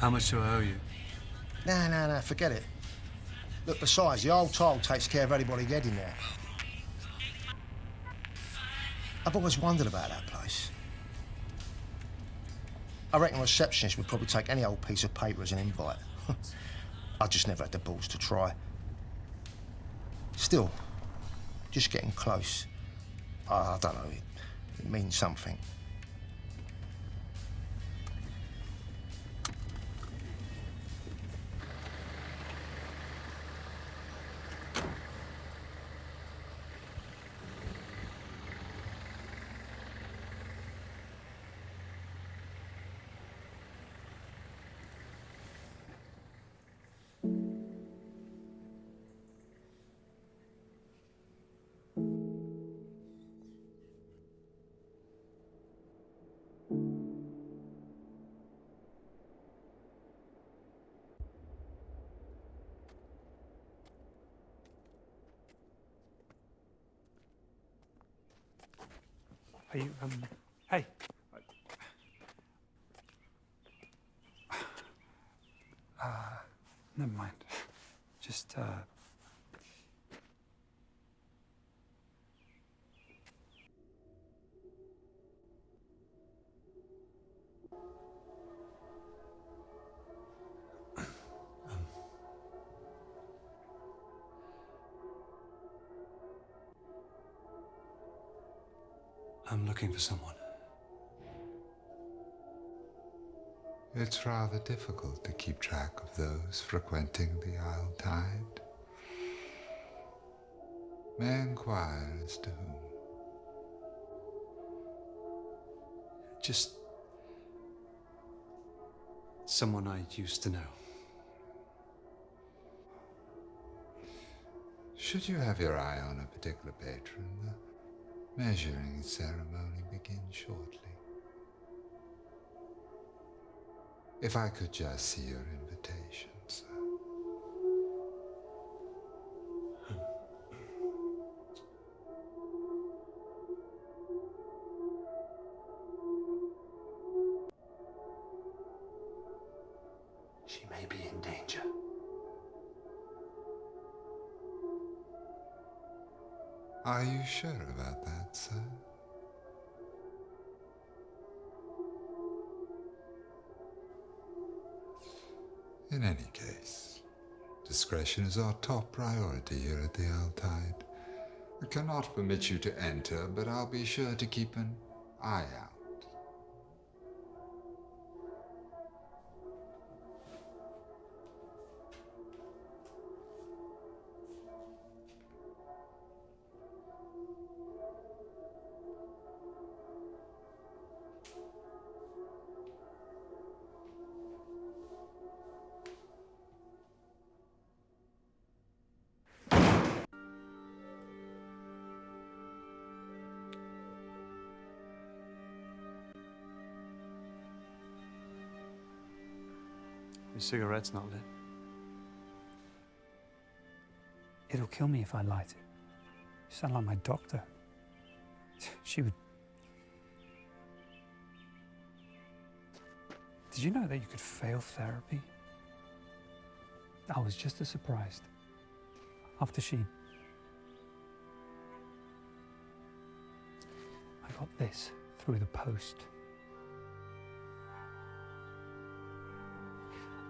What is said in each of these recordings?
How much do I owe you? Nah, forget it. Look, besides, the old toll takes care of anybody getting there. I've always wondered about that place. I reckon a receptionist would probably take any old piece of paper as an invite. I just never had the balls to try. Still, just getting close. I don't know, it means something. Are you, hey. Never mind. Just, I'm looking for someone. It's rather difficult to keep track of those frequenting the Isle Tide. May I inquire as to whom? Just someone I used to know. Should you have your eye on a particular patron, the measuring ceremony begins shortly. If I could just see your invitation, sir. She may be in danger. Are you sure about that, sir? In any case, discretion is our top priority here at the Isle Tide. I cannot permit you to enter, but I'll be sure to keep an eye out. Your cigarette's not lit. it'll kill me if I light it. You sound like my doctor. She would... Did you know that you could fail therapy? I was just as surprised. After she... I got this through the post.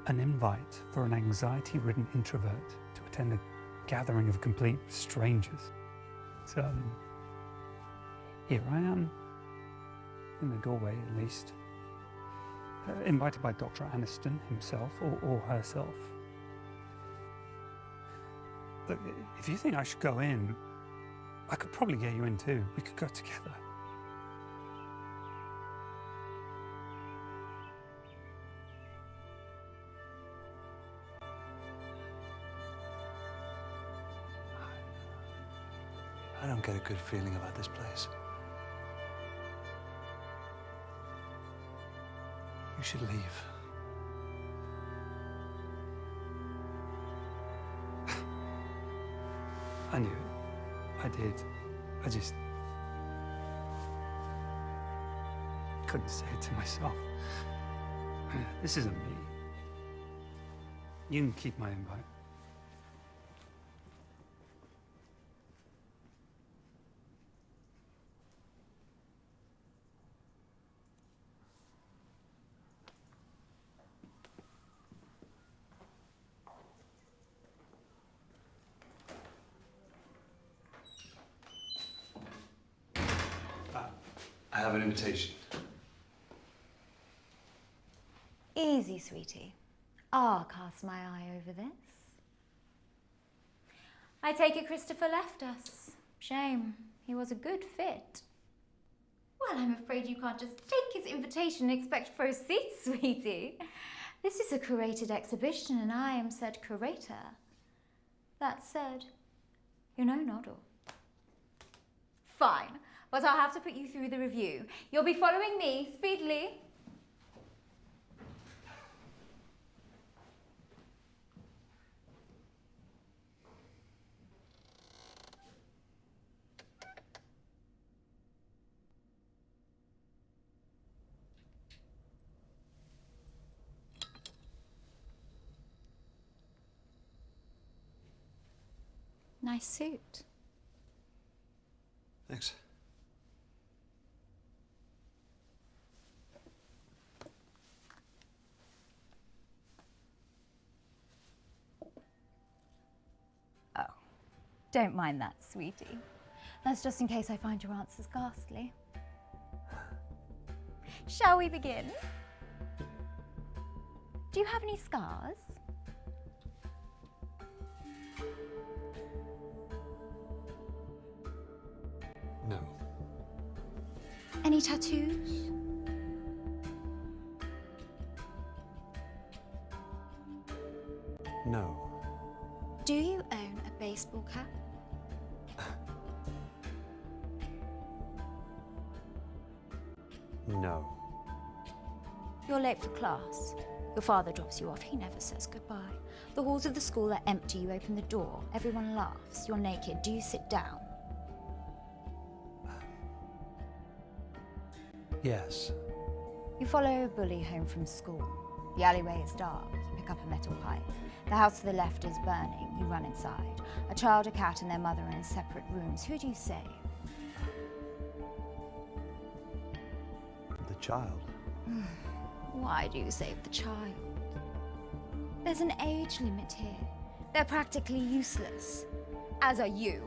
An invite for an anxiety-ridden introvert to attend a gathering of complete strangers. So, here I am, in the doorway at least, invited by Dr. Aniston himself or herself. Look, if you think I should go in, I could probably get you in too. We could go together. I don't get a good feeling about this place. You should leave. I knew it. I did. I just couldn't say it to myself. This isn't me. You can keep my invite. I have an invitation. Easy, sweetie. I'll cast my eye over this. I take it Christopher left us. Shame. He was a good fit. Well, I'm afraid you can't just take his invitation and expect to proceed, sweetie. This is a curated exhibition and I am said curator. That said, you know Noddle. Fine, but I'll have to put you through the review. You'll be following me speedily. Nice suit. Thanks. Oh, don't mind that, sweetie. That's just in case I find your answers ghastly. Shall we begin? Do you have any scars? No. Any tattoos? No. Do you own a baseball cap? No. You're late for class. Your father drops you off. He never says goodbye. The halls of the school are empty. You open the door. Everyone laughs. You're naked. Do you sit down? Yes. You follow a bully home from school. The alleyway is dark. You pick up a metal pipe. The house to the left is burning. You run inside. A child, a cat, and their mother are in separate rooms. Who do you save? The child. Why do you save the child? There's an age limit here. They're practically useless. As are you.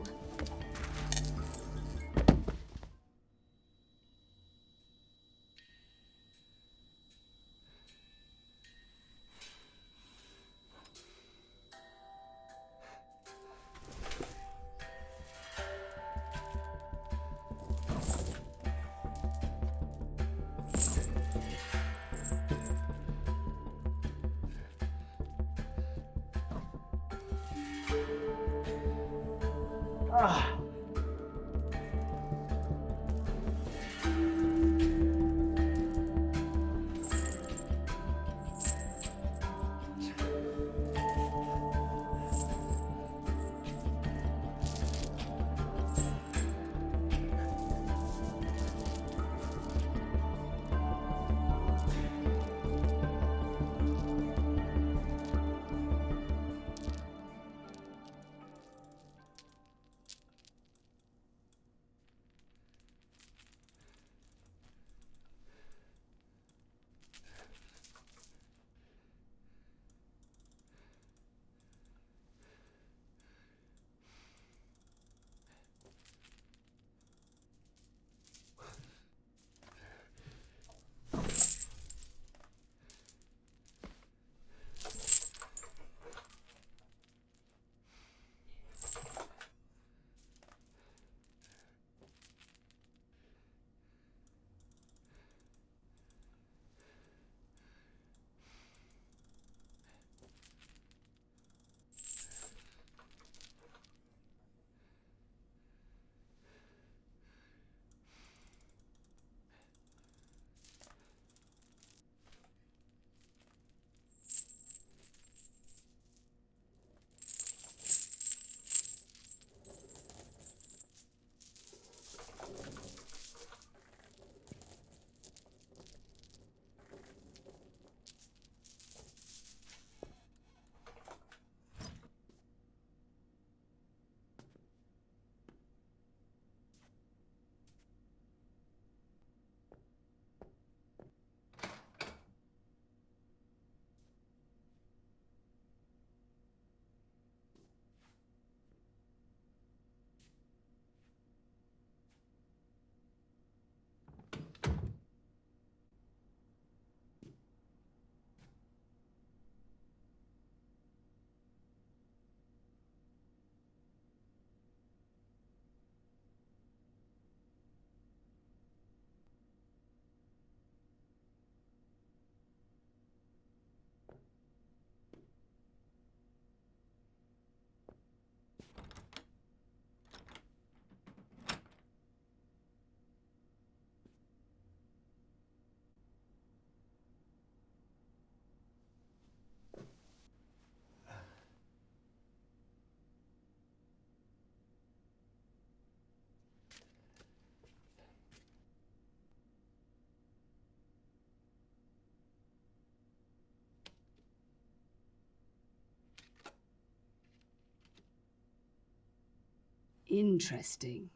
Interesting.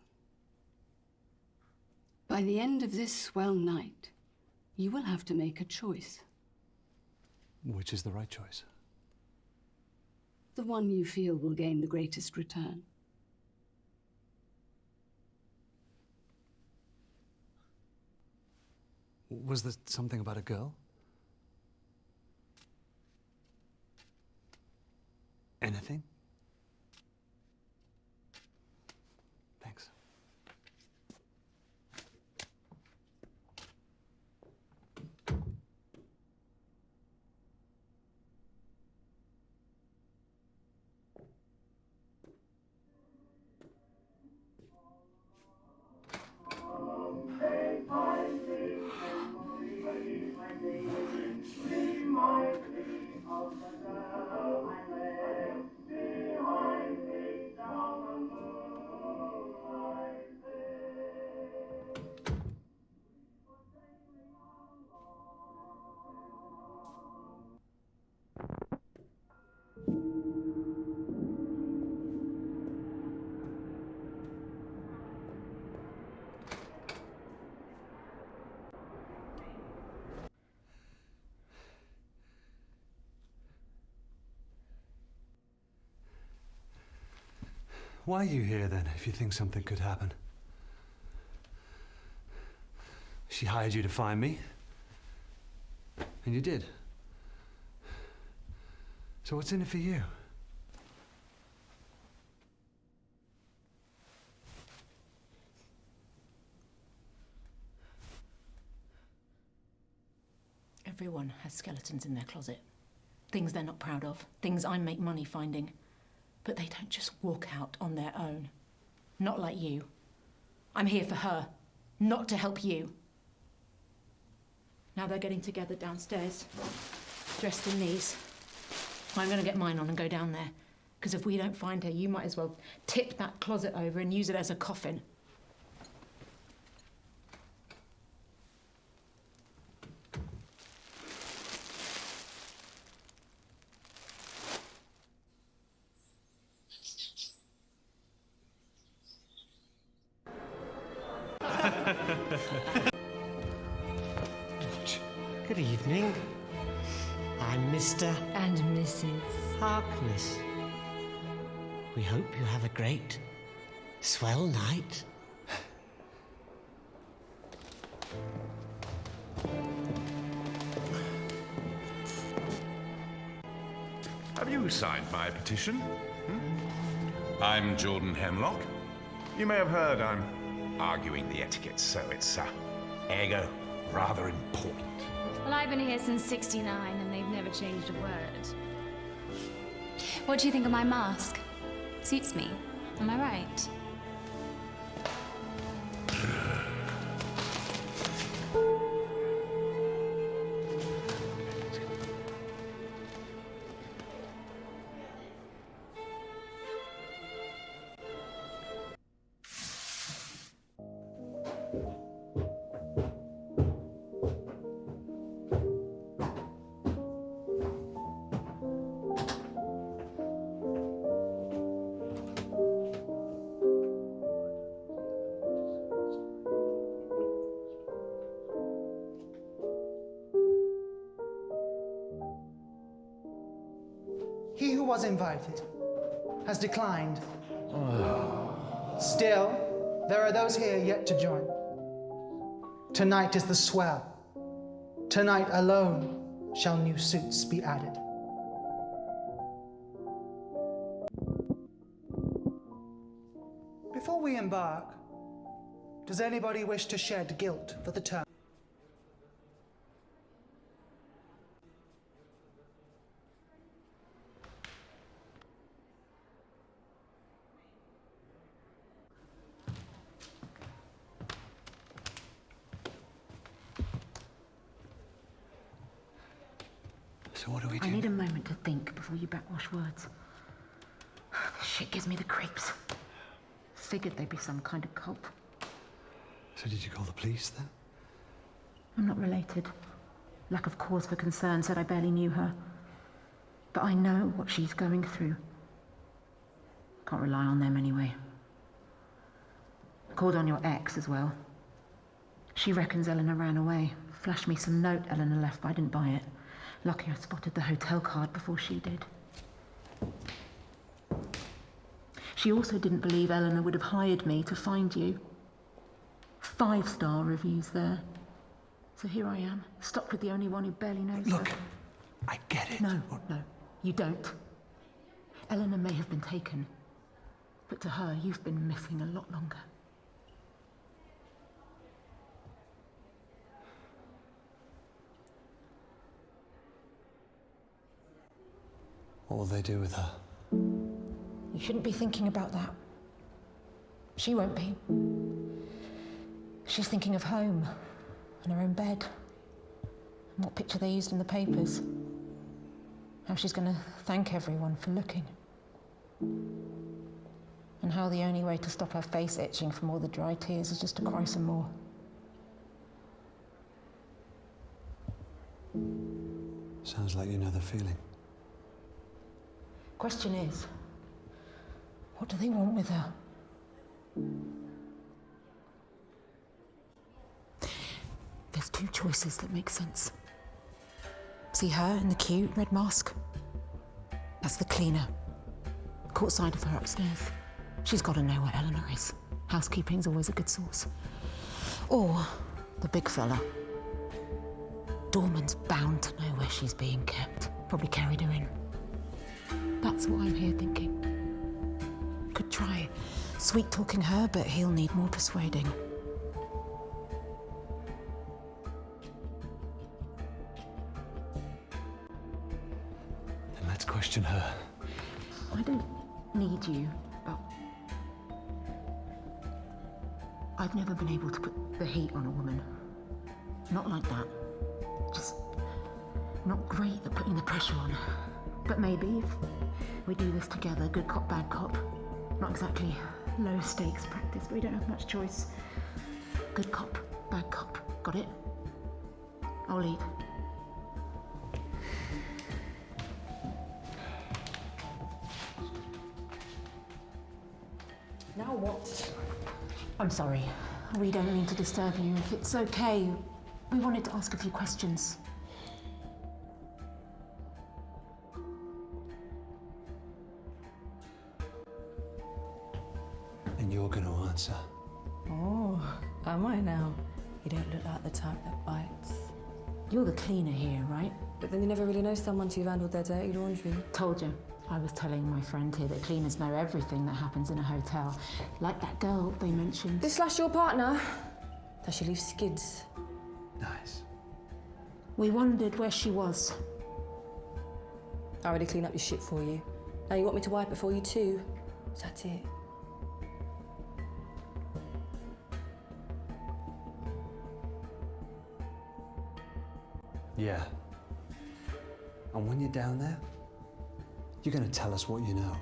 By the end of this swell night, you will have to make a choice. Which is the right choice? The one you feel will gain the greatest return. Was there something about a girl? Anything? Thanks. Why are you here then, if you think something could happen? She hired you to find me, and you did. So what's in it for you? Everyone has skeletons in their closet. Things they're not proud of, things I make money finding. But they don't just walk out on their own. Not like you. I'm here for her, not to help you. Now they're getting together downstairs, dressed in these. I'm gonna get mine on and go down there. Because if we don't find her, you might as well tip that closet over and use it as a coffin. Good evening. I'm Mr. And Mrs. Harkness. We hope you have a great, swell night. Have you signed my petition? I'm Jordan Hemlock. You may have heard I'm arguing the etiquette, so it's ergo rather important. Well, I've been here since '69 and they've never changed a word. What do you think of my mask? Suits me. Am I right? He who was invited has declined. Still, there are those here yet to join. Tonight is the swell. Tonight alone shall new suits be added. Before we embark, does anybody wish to shed guilt for the term? So what do we do? I need a moment to think before you backwash words. This shit gives me the creeps. Figured they'd be some kind of cult. So did you call the police then? I'm not related. Lack of cause for concern said I barely knew her. But I know what she's going through. Can't rely on them anyway. Called on your ex as well. She reckons Eleanor ran away. Flashed me some note Eleanor left, but I didn't buy it. Lucky I spotted the hotel card before she did. She also didn't believe Eleanor would have hired me to find you. 5-star reviews there. So here I am, stuck with the only one who barely knows her. Look, I get it. No, you don't. Eleanor may have been taken, but to her, you've been missing a lot longer. What will they do with her? You shouldn't be thinking about that. She won't be. She's thinking of home and her own bed and what picture they used in the papers. How she's going to thank everyone for looking. And how the only way to stop her face itching from all the dry tears is just to cry some more. Sounds like you know the feeling. Question is, what do they want with her? There's two choices that make sense. See her in the cute red mask? That's the cleaner. Caught sight of her upstairs. She's got to know where Eleanor is. Housekeeping's always a good source. Or the big fella. Dorman's bound to know where she's being kept. Probably carried her in. That's what I'm here thinking. Could try sweet-talking her, but he'll need more persuading. Then let's question her. I don't need you, but I've never been able to put the heat on a woman. Not like that. Just not great at putting the pressure on. But maybe if we do this together, good cop, bad cop. Not exactly low stakes practice, but we don't have much choice. Good cop, bad cop. Got it? I'll lead. Now what? I'm sorry. We don't mean to disturb you. If it's okay, we wanted to ask a few questions. And you're going to answer. Oh, am I now? You don't look like the type that bites. You're the cleaner here, right? But then you never really know someone till you've handled their dirty laundry. Told you. I was telling my friend here that cleaners know everything that happens in a hotel. Like that girl they mentioned. This slash your partner? Does she leave skids? Nice. We wondered where she was. I already cleaned up your shit for you. Now you want me to wipe it for you too? Is that it? Yeah. And when you're down there, you're going to tell us what you know.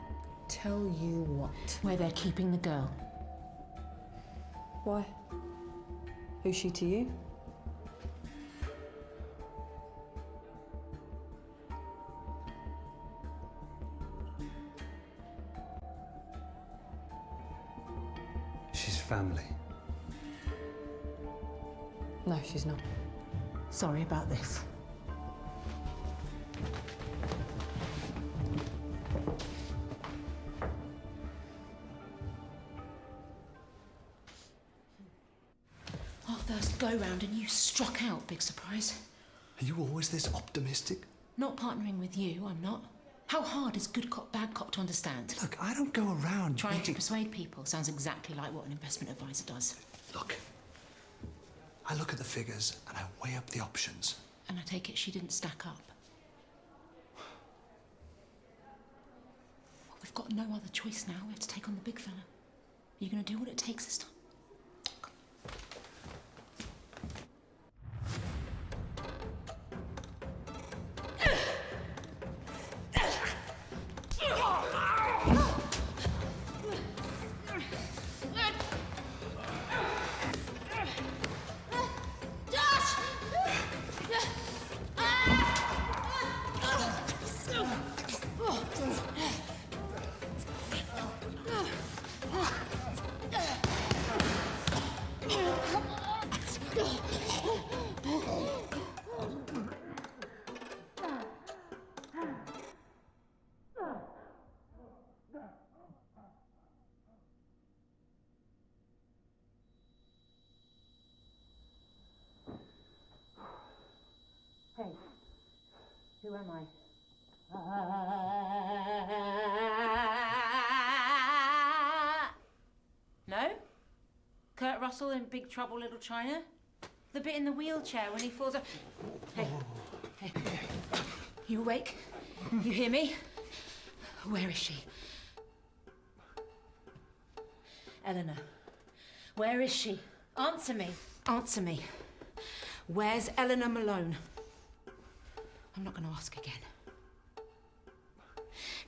Tell you what? Where they're keeping the girl. Why? Who's she to you? She's family. No, she's not. Sorry about this. Our first go-round and you struck out, big surprise. Are you always this optimistic? Not partnering with you, I'm not. How hard is good cop, bad cop to understand? Look, I don't go around Trying to making... persuade people sounds exactly like what an investment advisor does. Look, I look at the figures and I weigh up the options. And I take it she didn't stack up. Well, we've got no other choice now. We have to take on the big fella. Are you going to do what it takes this time? Who am I? No? Kurt Russell in Big Trouble, Little China? The bit in the wheelchair when he falls off. Hey, hey, you awake? You hear me? Where is she? Eleanor, where is she? Answer me. Answer me. Where's Eleanor Malone? I'm not going to ask again.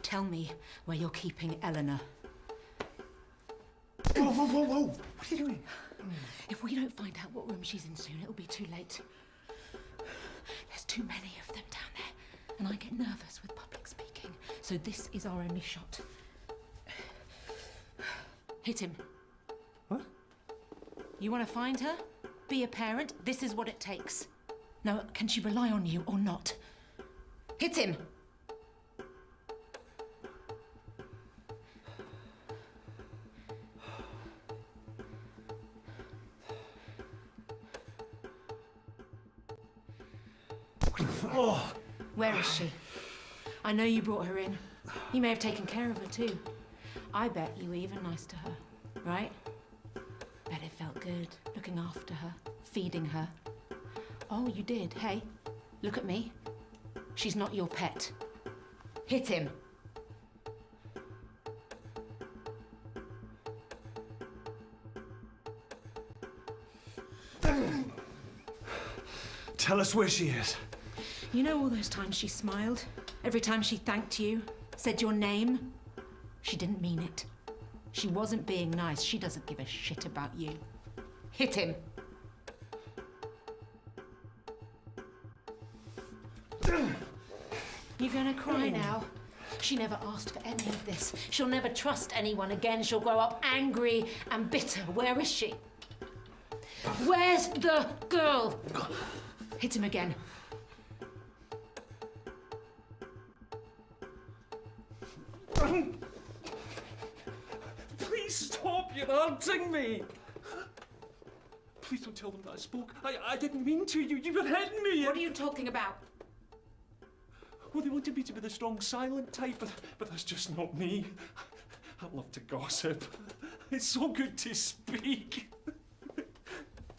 Tell me where you're keeping Eleanor. Whoa, whoa, whoa, whoa! What are you doing? If we don't find out what room she's in soon, it'll be too late. There's too many of them down there, and I get nervous with public speaking. So this is our only shot. Hit him. What? You want to find her? Be a parent? This is what it takes. Now, can she rely on you or not? Hit him! Oh. Where is she? I know you brought her in. You may have taken care of her too. I bet you were even nice to her, right? Bet it felt good, looking after her, feeding her. Oh, you did. Hey, look at me. She's not your pet. Hit him. Tell us where she is. You know all those times she smiled? Every time she thanked you, said your name? She didn't mean it. She wasn't being nice. She doesn't give a shit about you. Hit him. You're gonna cry now? She never asked for any of this. She'll never trust anyone again. She'll grow up angry and bitter. Where is she? Where's the girl? Hit him again. Please stop, you're hurting me. Please don't tell them that I spoke. I didn't mean to. You were hitting me. What are you talking about? Well, they wanted me to be the strong, silent type, but that's just not me. I love to gossip. It's so good to speak.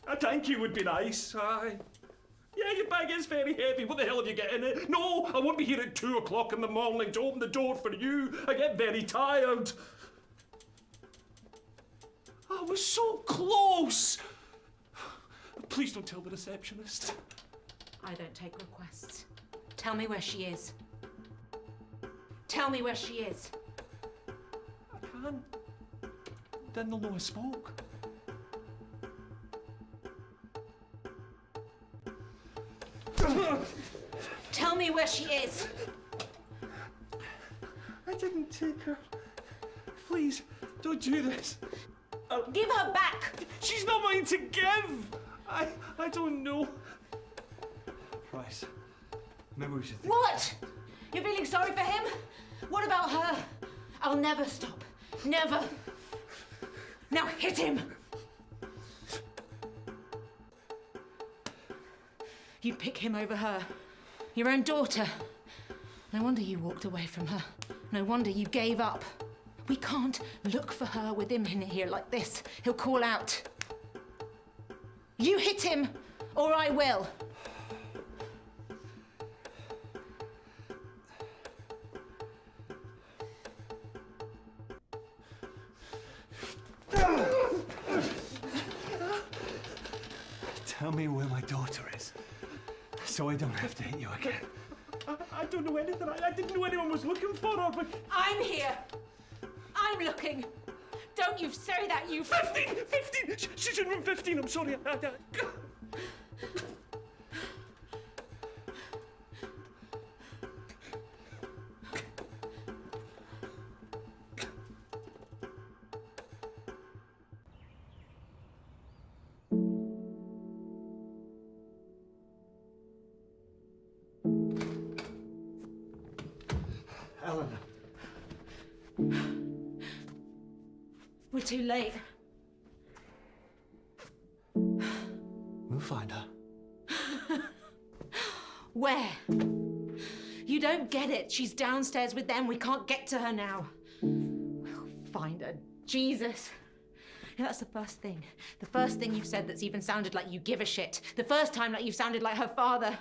A thank you would be nice, aye. Yeah, your bag is very heavy. What the hell have you got in it? No, I won't be here at 2 o'clock in the morning to open the door for you. I get very tired. I was so close. Please don't tell the receptionist. I don't take requests. Tell me where she is. Tell me where she is. I can't. Then they'll know I spoke. Tell me where she is. I didn't take her. Please, don't do this. Give her back. She's not mine to give. I don't know. Price. Maybe we should think. What? You're feeling sorry for him? What about her? I'll never stop. Never. Now hit him. You'd pick him over her. Your own daughter. No wonder you walked away from her. No wonder you gave up. We can't look for her with him in here like this. He'll call out. You hit him, or I will. Tell me where my daughter is, so I don't have to hit you again. I don't know anything. I didn't know anyone was looking for her, but... I'm here. I'm looking. Don't you say that, you... 15! 15! She's in room 15, I'm sorry. Eleanor. We're too late. We'll find her. Where? You don't get it. She's downstairs with them. We can't get to her now. We'll find her. Jesus. Yeah, that's the first thing. The first thing you've said that's even sounded like you give a shit. The first time that you've sounded like her father.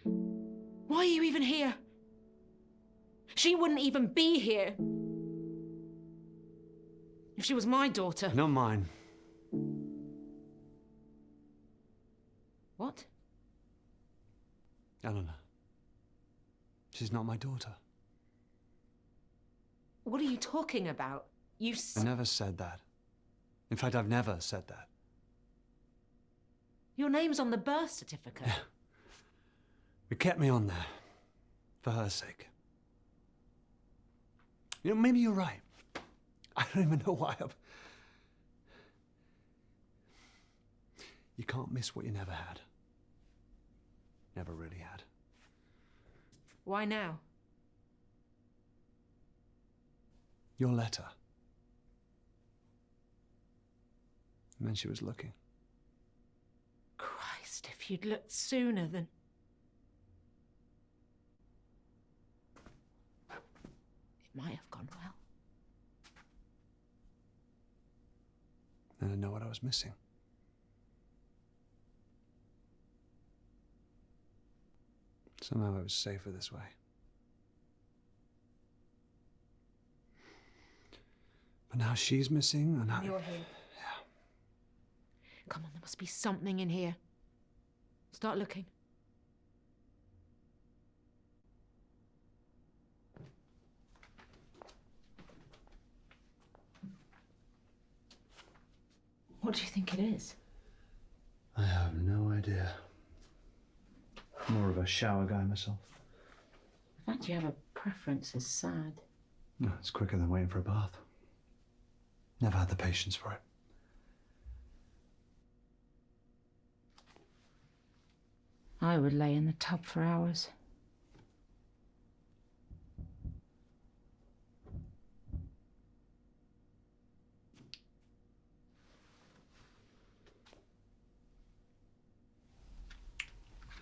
Why are you even here? She wouldn't even be here if she was my daughter. Not mine. What? Eleanor. She's not my daughter. What are you talking about? I never said that. In fact, I've never said that. Your name's on the birth certificate. Yeah. It kept me on there. For her sake. You know, maybe you're right. I don't even know why I'm... You can't miss what you never had. Never really had. Why now? Your letter. It meant she was looking. Christ, if you'd looked sooner then... It might have gone well. And I know what I was missing. Somehow I was safer this way. But now she's missing, and You're here. Yeah. Come on, there must be something in here. Start looking. What do you think it is? I have no idea. More of a shower guy myself. The fact you have a preference is sad. No, it's quicker than waiting for a bath. Never had the patience for it. I would lay in the tub for hours.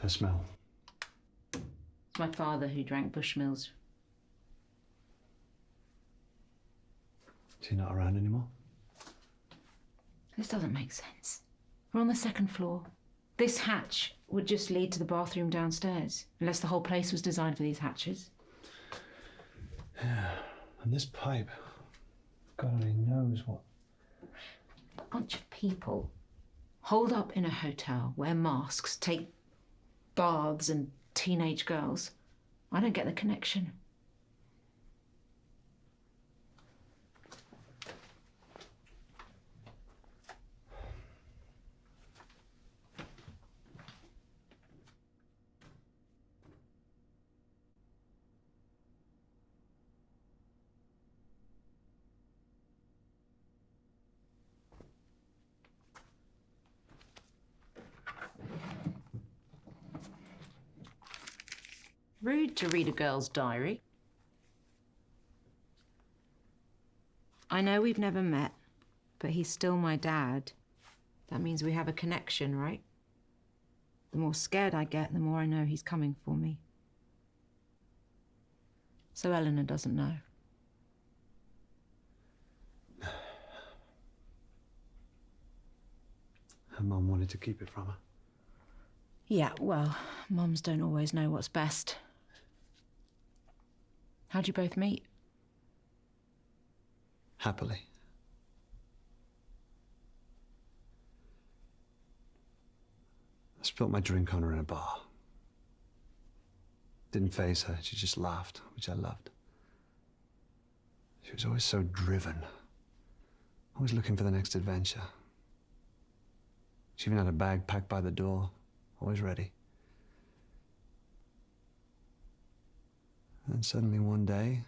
The smell. It's my father who drank Bushmills. Is he not around anymore? This doesn't make sense. We're on the second floor. This hatch would just lead to the bathroom downstairs, unless the whole place was designed for these hatches. Yeah, and this pipe, God only knows what. A bunch of people holed up in a hotel, wear masks, take baths and teenage girls. I don't get the connection. Rude to read a girl's diary. I know we've never met, but he's still my dad. That means we have a connection, right? The more scared I get, the more I know he's coming for me. So Eleanor doesn't know. Her mum wanted to keep it from her. Yeah, well, mums don't always know what's best. How'd you both meet? Happily. I spilled my drink on her in a bar. Didn't faze her, she just laughed, which I loved. She was always so driven, always looking for the next adventure. She even had a bag packed by the door, always ready. And suddenly one day,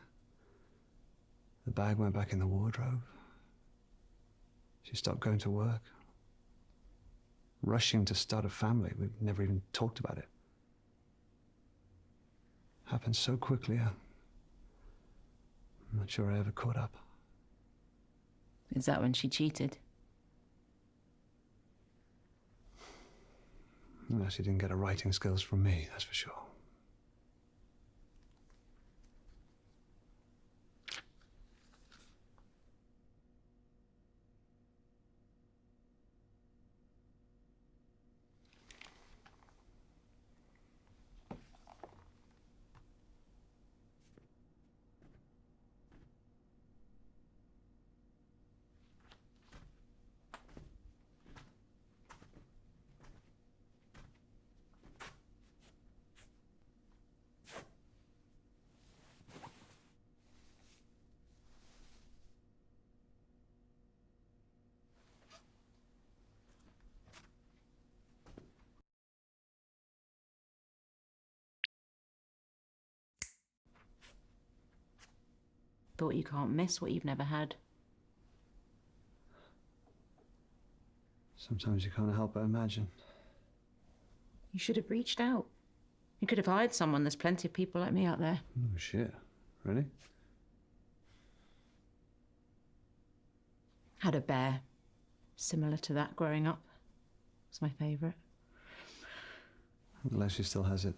the bag went back in the wardrobe. She stopped going to work, rushing to start a family. We've never even talked about it. Happened so quickly, I'm not sure I ever caught up. Is that when she cheated? No, she didn't get her writing skills from me, that's for sure. Thought you can't miss what you've never had. Sometimes you can't help but imagine. You should have reached out. You could have hired someone. There's plenty of people like me out there. Oh, shit. Really? Had a bear. Similar to that growing up. It's my favourite. I'm glad she still has it.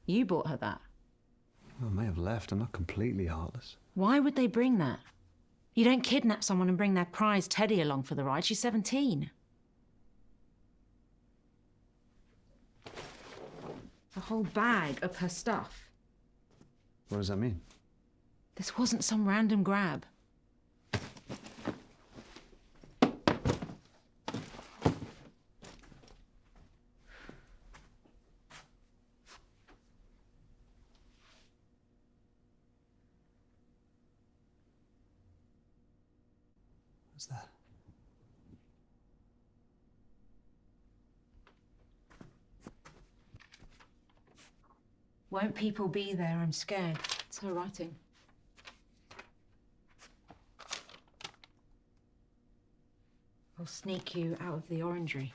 You bought her that. I may have left. I'm not completely heartless. Why would they bring that? You don't kidnap someone and bring their prize Teddy along for the ride. She's 17. A whole bag of her stuff. What does that mean? This wasn't some random grab. What's that? Won't people be there? I'm scared. It's her writing. I'll sneak you out of the orangery.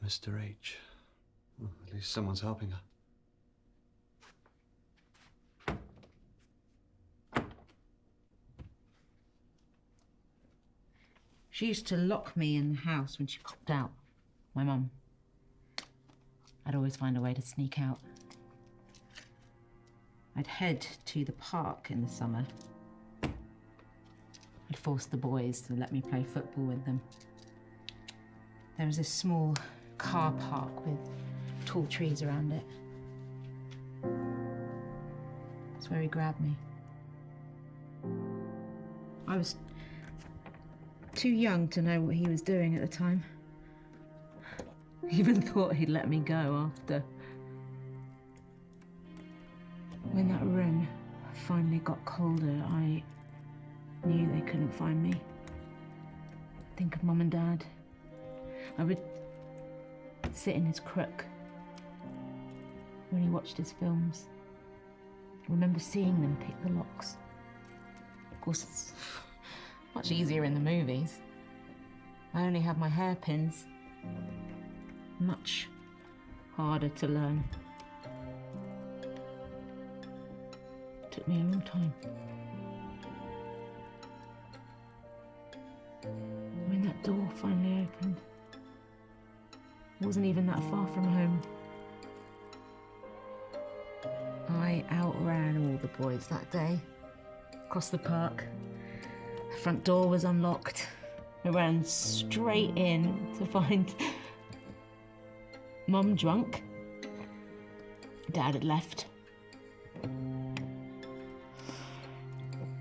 Mr. H. Well, at least someone's helping her. She used to lock me in the house when she popped out. My mum. I'd always find a way to sneak out. I'd head to the park in the summer. I'd force the boys to let me play football with them. There was this small car park with tall trees around it. That's where he grabbed me. I was too young to know what he was doing at the time. Even thought he'd let me go after. When that room finally got colder, I knew they couldn't find me. Think of Mum and Dad. I would sit in his crook when he watched his films. I remember seeing them pick the locks. Of course, it's much easier in the movies. I only have my hairpins. Much harder to learn. Took me a long time. When that door finally opened, it wasn't even that far from home. I outran all the boys that day. Across the park. The front door was unlocked. I ran straight in to find Mum drunk. Dad had left.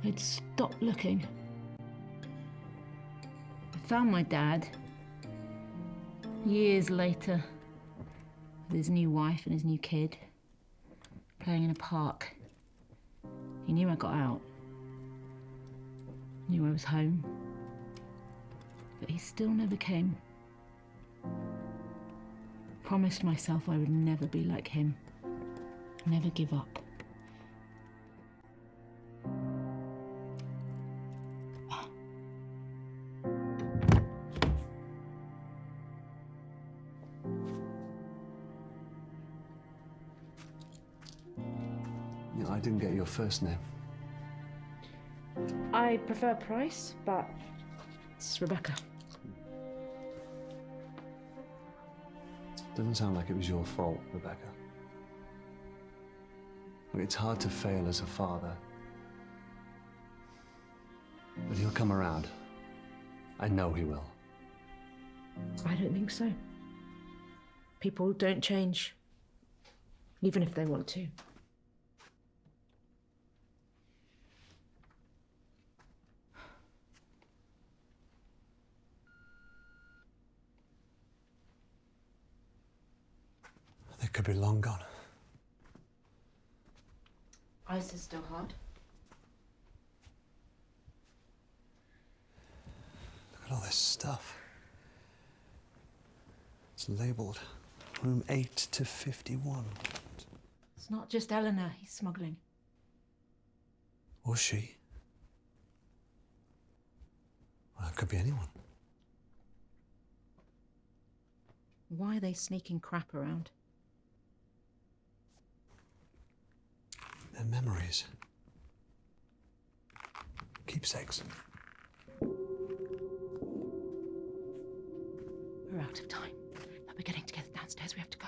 I'd stopped looking. I found my dad years later with his new wife and his new kid playing in a park. He knew I got out. Knew I was home. But he still never came. Promised myself I would never be like him. Never give up. Yeah, I didn't get your first name. I prefer Price, but it's Rebecca. Doesn't sound like it was your fault, Rebecca. Look, it's hard to fail as a father. But he'll come around. I know he will. I don't think so. People don't change, even if they want to. They could be long gone. Ice is still hard. Look at all this stuff. It's labelled room 8 to 51. It's not just Eleanor he's smuggling. Or she. Well, it could be anyone. Why are they sneaking crap around? They're memories. Keepsakes. We're out of time. But we're getting together downstairs. We have to go.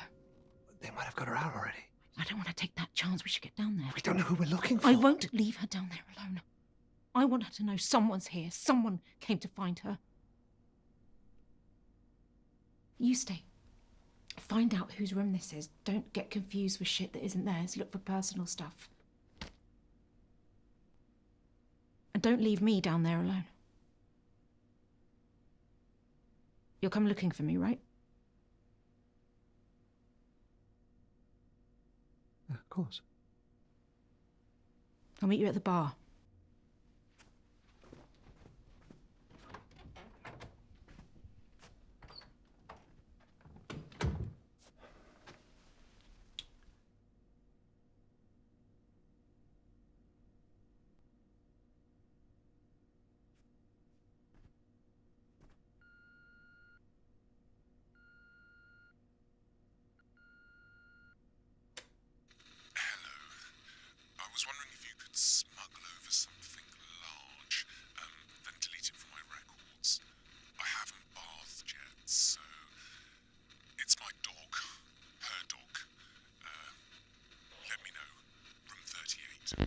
They might have got her out already. I don't want to take that chance. We should get down there. We don't know who we're looking for. I won't leave her down there alone. I want her to know someone's here. Someone came to find her. You stay. Find out whose room this is. Don't get confused with shit that isn't theirs. Look for personal stuff. And don't leave me down there alone. You'll come looking for me, right? Yeah, of course. I'll meet you at the bar. I was wondering if you could smuggle over something large, then delete it from my records. I haven't bathed yet, so it's my dog, her dog. Let me know. Room 38.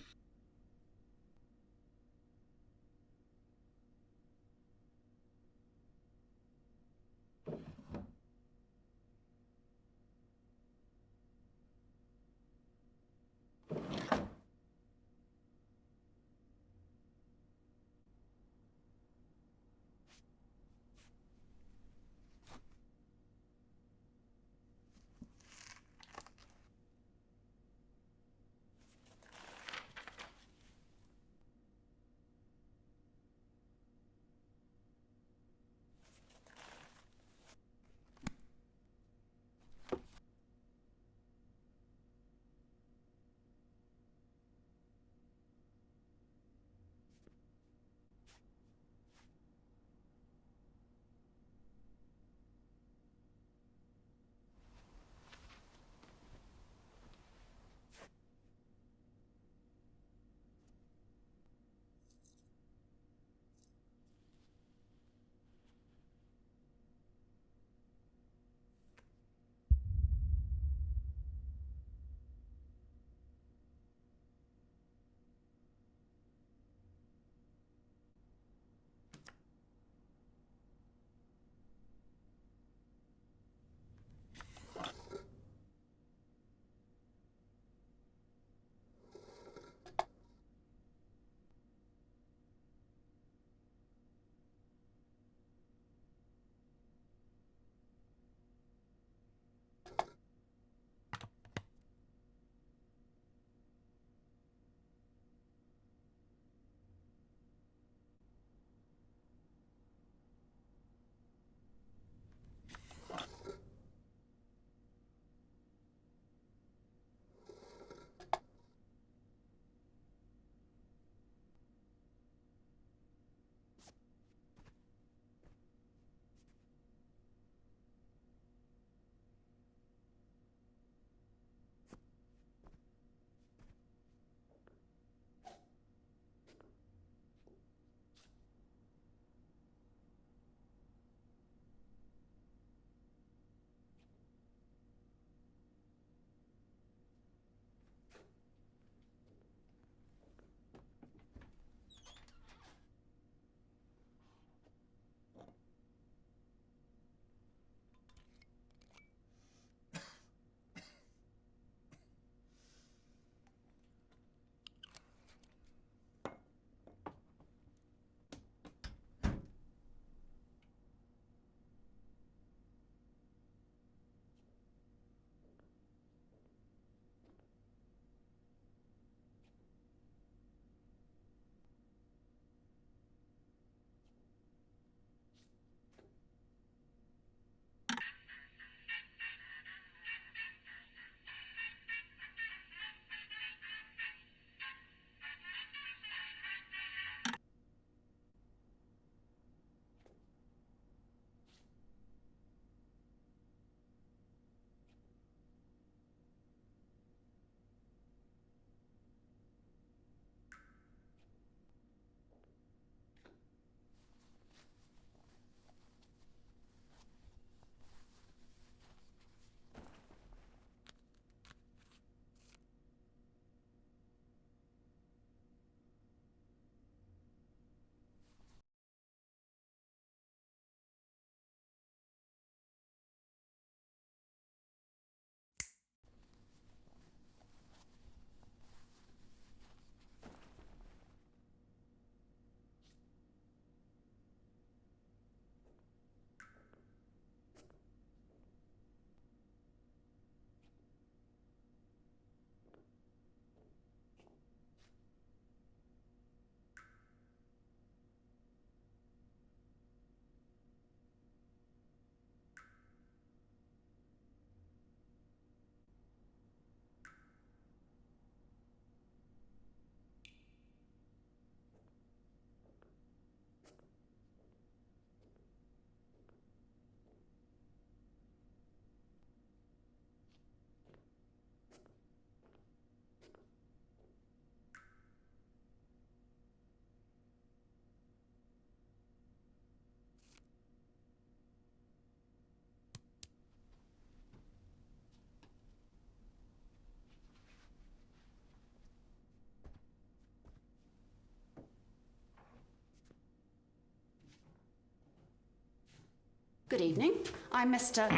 Good evening. I'm Mr.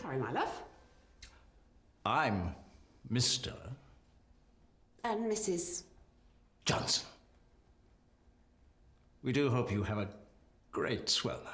Sorry, my love. I'm Mr. And Mrs. Johnson. We do hope you have a great swell night.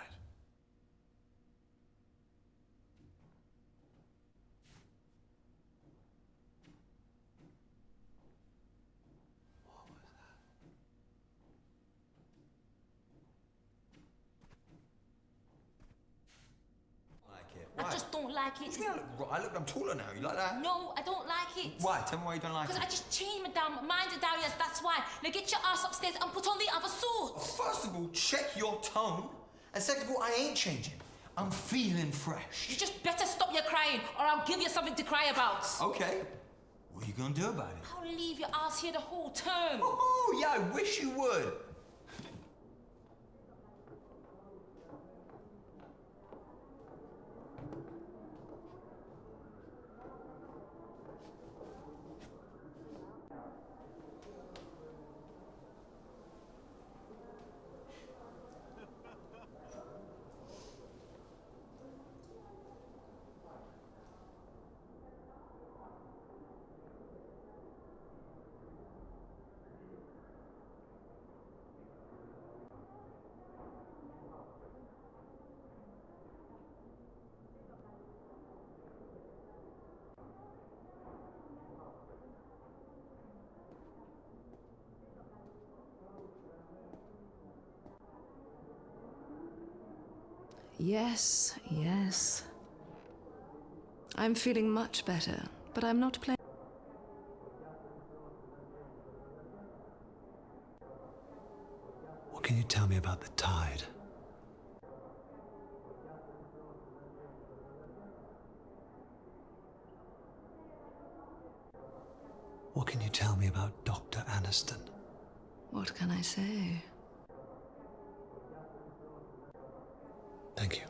I just don't like it. Look, I'm taller now. You like that? No, I don't like it. Why? Tell me why you don't like it. Because I just changed my damn mind down, yes, that's why. Now get your ass upstairs and put on the other suit. First of all, check your tone. And second of all, I ain't changing. I'm feeling fresh. You just better stop your crying or I'll give you something to cry about. Okay. What are you gonna do about it? I'll leave your ass here the whole term. Oh, yeah, I wish you would. Yes, yes. I'm feeling much better, but I'm not playing. What can you tell me about the tide? What can you tell me about Dr. Aniston? What can I say? Thank you.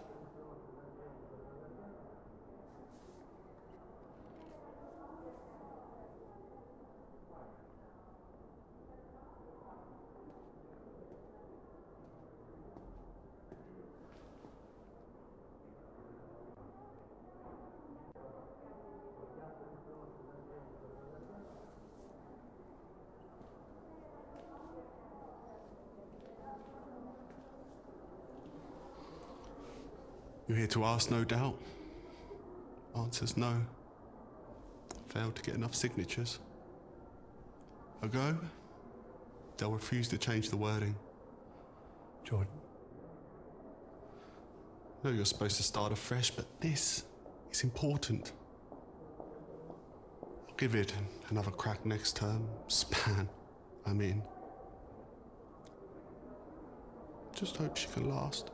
You're here to ask, no doubt. Answer's no. Failed to get enough signatures. A go? They'll refuse to change the wording. Jordan. No, you're supposed to start afresh, but this is important. I'll give it another crack next term. Span, I mean. Just hope she can last.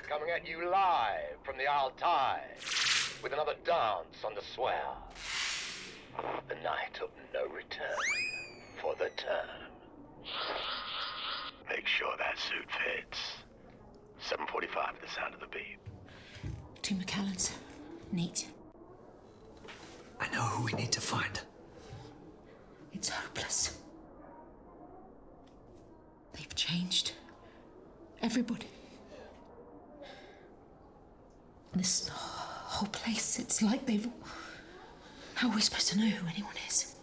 Coming at you live from the Altai with another dance on the swell. The night of no return for the turn. Make sure that suit fits. 7:45 at the sound of the beep. 2 McCallans. Neat. I know who we need to find. It's hopeless. They've changed. Everybody. This whole place, it's like they've... How are we supposed to know who anyone is?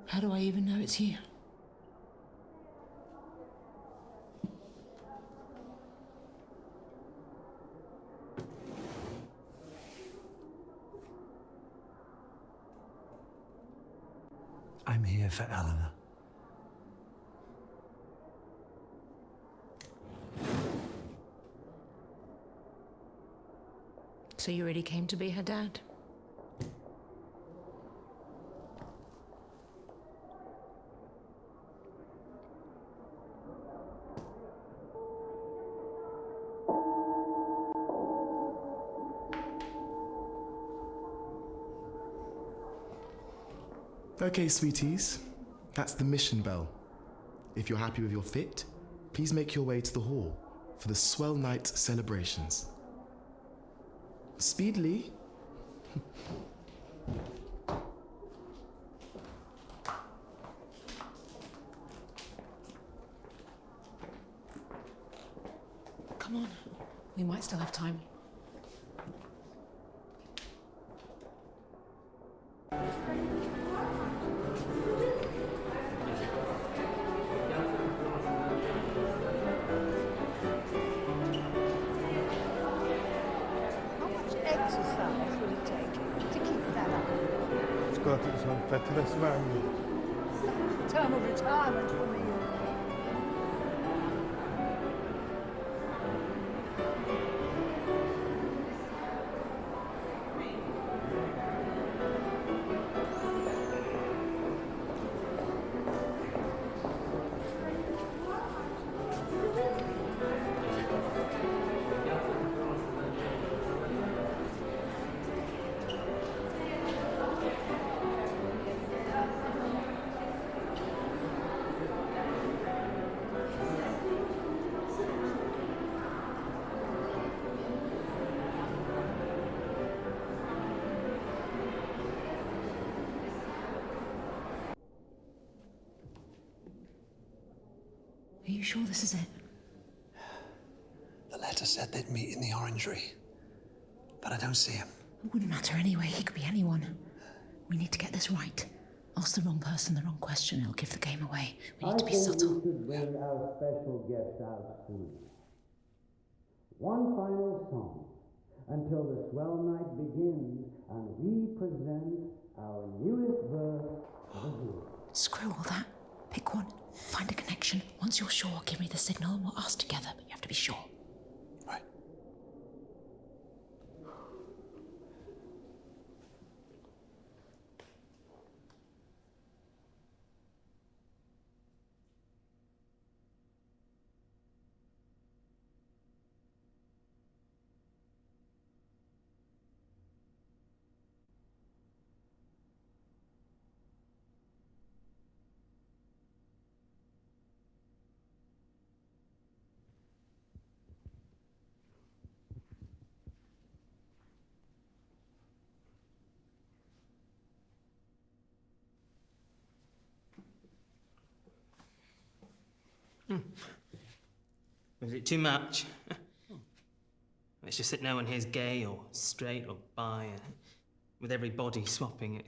How do I even know it's you? I'm here for Eleanor. So you really came to be her dad? Okay, sweeties. That's the mission bell. If you're happy with your fit, please make your way to the hall for the Swell Night celebrations. Speedily. Come on. We might still have time. Exercise would it take to keep that up? It's got its own fetulous man. Term of retirement for me. Are you sure this is it? The letter said they'd meet in the orangery, but I don't see him. It wouldn't matter anyway. He could be anyone. We need to get this right. Ask the wrong person the wrong question. It'll give the game away. We need to be subtle. We should bring our special guest out soon. One final song until the swell night begins and we present our newest verse of the year. Screw all that. Pick one. Find a connection. Once you're sure, give me the signal and we'll ask together, but you have to be sure. Right. Was it too much? It's just that no one here's gay or straight or bi. With every body swapping,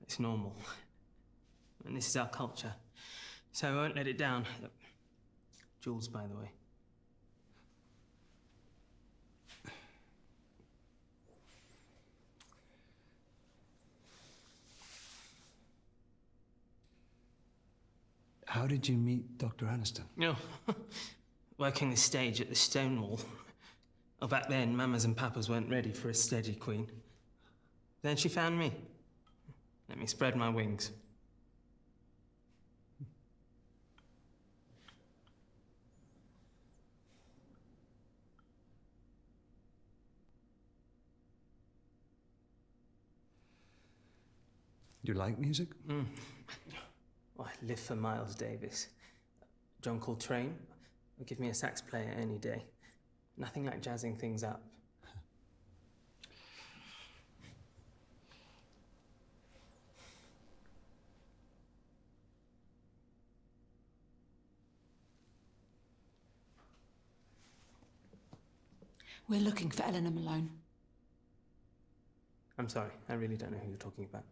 it's normal. And this is our culture. So I won't let it down. Jules, by the way. How did you meet Dr. Aniston? No. Working the stage at the Stonewall. Oh, back then, mamas and papas weren't ready for a steady queen. Then she found me. Let me spread my wings. You like music? Mm. Oh, I live for Miles Davis. John Coltrane would give me a sax player any day. Nothing like jazzing things up. We're looking for Eleanor Malone. I'm sorry, I really don't know who you're talking about.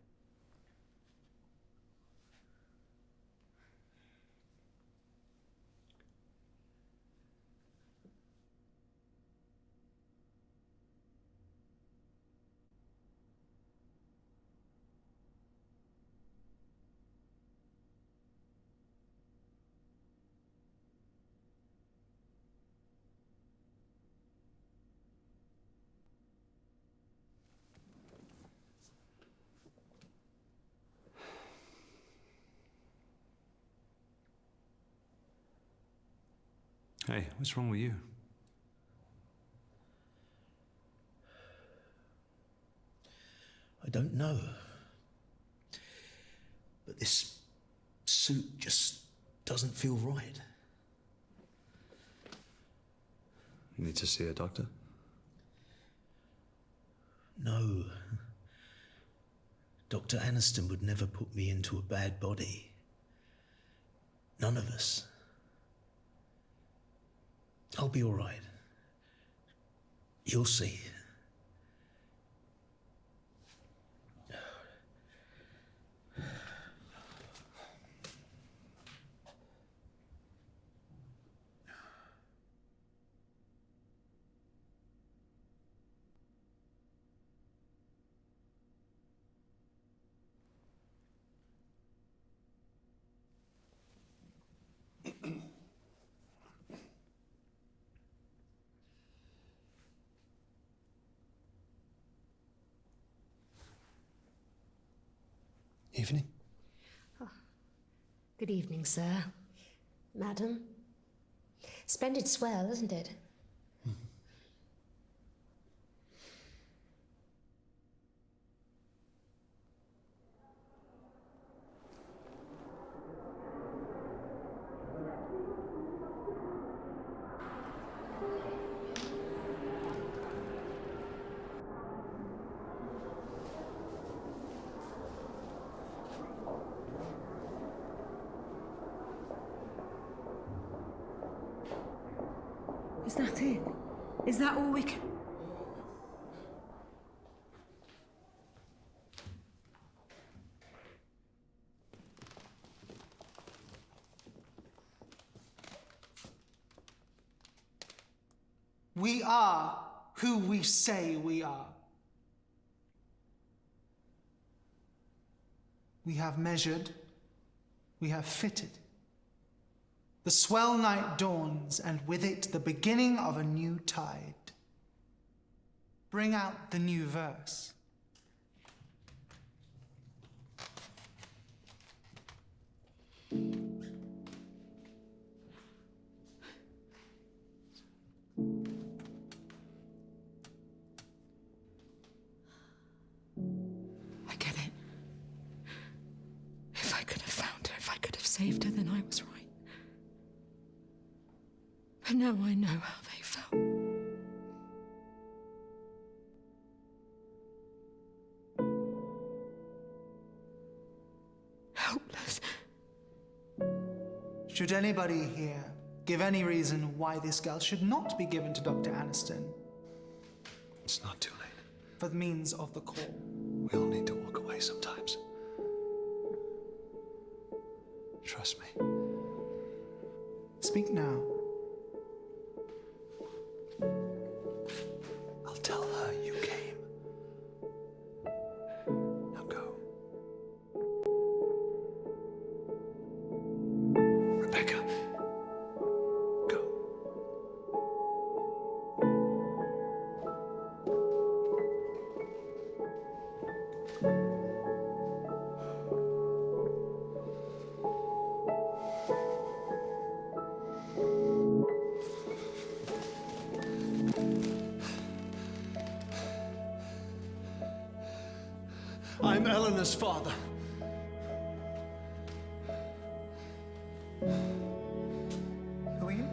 Hey, what's wrong with you? I don't know. But this suit just doesn't feel right. You need to see a doctor? No. Dr. Aniston would never put me into a bad body. None of us. I'll be all right. You'll see. Evening. Good evening, sir. Madam. Splendid swell, isn't it? Is that it? Is that all we can... We are who we say we are. We have measured, we have fitted. The swell night dawns, and with it the beginning of a new tide. Bring out the new verse. I get it. If I could have found her, if I could have saved her, then I was right. But now I know how they felt. Helpless. Should anybody here give any reason why this girl should not be given to Dr. Aniston? It's not too late. For the means of the call. We all need to walk away sometimes. Trust me. Speak now. I'll tell her you came. Now go. Rebecca. Go. I'm Eleanor's father. Who are you?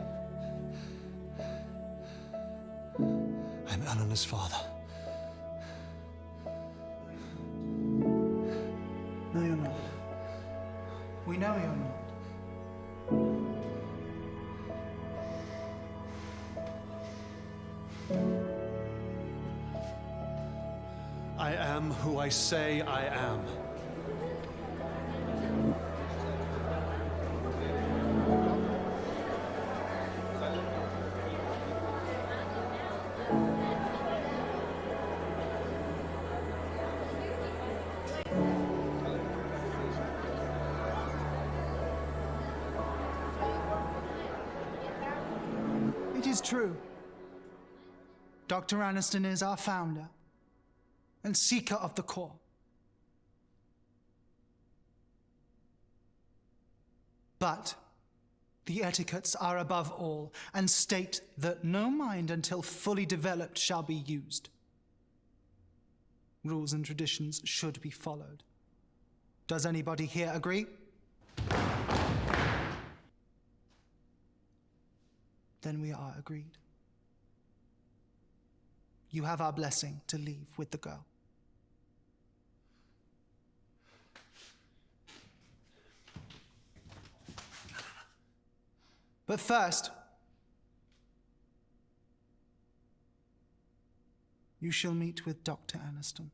I'm Eleanor's father. No, you're not. We know you're not. I am who I say I am. It is true. Dr. Aniston is our founder and seeker of the core. But the etiquettes are above all and state that no mind until fully developed shall be used. Rules and traditions should be followed. Does anybody here agree? Then we are agreed. you have our blessing to leave with the girl. But first, you shall meet with Dr. Aniston.